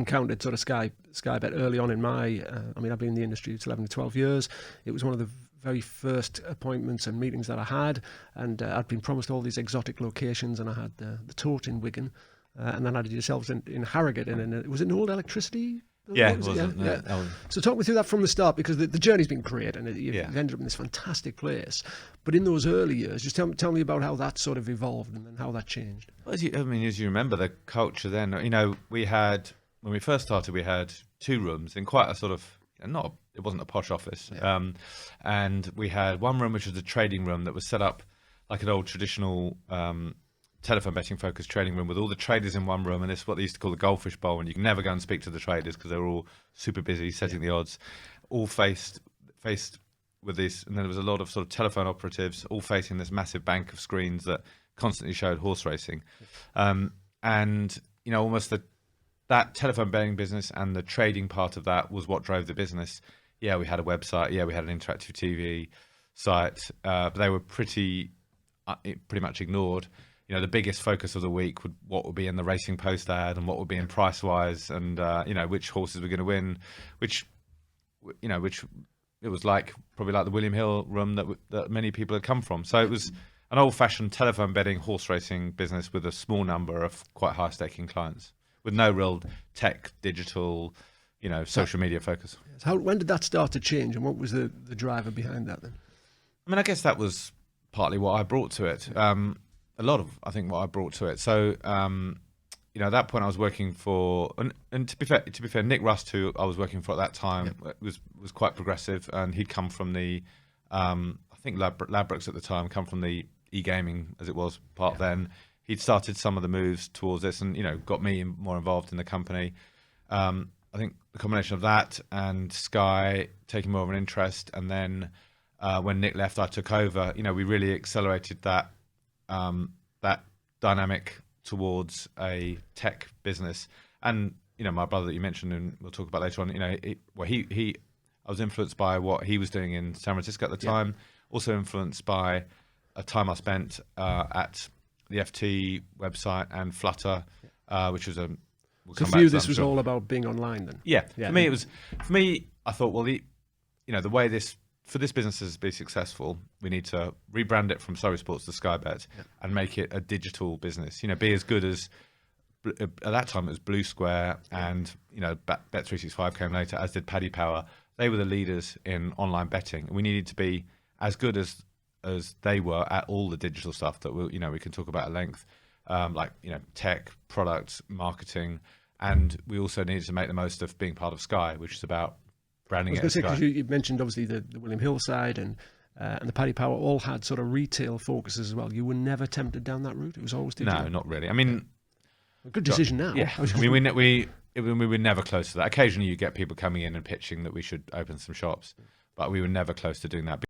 encountered sort of SkyBET early on in my, I've been in the industry, it's 11 to 12 years. It was one of the very first appointments and meetings that I had, and I'd been promised all these exotic locations, and I had the Tote in Wigan, and then I did yourselves in Harrogate, and was it an old electricity? Yeah, it wasn't. Yeah. So talk me through that from the start, because the journey's been great, and you've ended up in this fantastic place. But in those early years, just tell me about how that sort of evolved and then how that changed. Well, as you remember the culture then, we had, when we first started, we had 2 rooms in quite a sort of, it wasn't a posh office. Yeah. And we had one room, which was a trading room that was set up like an old traditional telephone betting focused trading room with all the traders in one room, and it's what they used to call the goldfish bowl, and you can never go and speak to the traders because they were all super busy setting the odds, all faced with this, and then there was a lot of sort of telephone operatives all facing this massive bank of screens that constantly showed horse racing. And almost that telephone betting business and the trading part of that was what drove the business. Yeah, we had a website, we had an interactive TV site, but they were pretty much ignored. The biggest focus of the week what would be in the Racing Post ad and what would be in Pricewise, and which horses were going to win, which it was probably like the William Hill room that many people had come from. So it was an old-fashioned telephone betting horse racing business with a small number of quite high-staking clients, with no real tech, digital, social media focus. When did that start to change, and what was the driver behind that then? I guess that was partly what I brought to it. A lot of, I think, what I brought to it. So, at that point I was working for, and to be fair, Nick Rust, who I was working for at that time, was quite progressive, and he'd come from the, I think Ladbrokes at the time, come from the e-gaming, as it was part then. He'd started some of the moves towards this and, got me more involved in the company. I think the combination of that and Sky taking more of an interest, and then when Nick left, I took over. We really accelerated that dynamic towards a tech business. And my brother that you mentioned, and we'll talk about later on, I was influenced by what he was doing in San Francisco at the time, also influenced by a time I spent at the FT website and Flutter, which was so for you, this was all about being online then? Yeah. For me, I thought, well, the way for this business to be successful, we need to rebrand it from Surrey Sports to SkyBET and make it a digital business. Be as good as, at that time it was Blue Square, and Bet365 came later, as did Paddy Power. They were the leaders in online betting. We needed to be as good as they were at all the digital stuff that we can talk about at length, like tech, product, marketing, and we also needed to make the most of being part of Sky, which is about branding. I was going to say, because you mentioned obviously the William Hill side and the Paddy Power all had sort of retail focuses as well. You were never tempted down that route? It was always digital? No, not really. A good decision now. Yeah. we were never close to that. Occasionally you get people coming in and pitching that we should open some shops, but we were never close to doing that.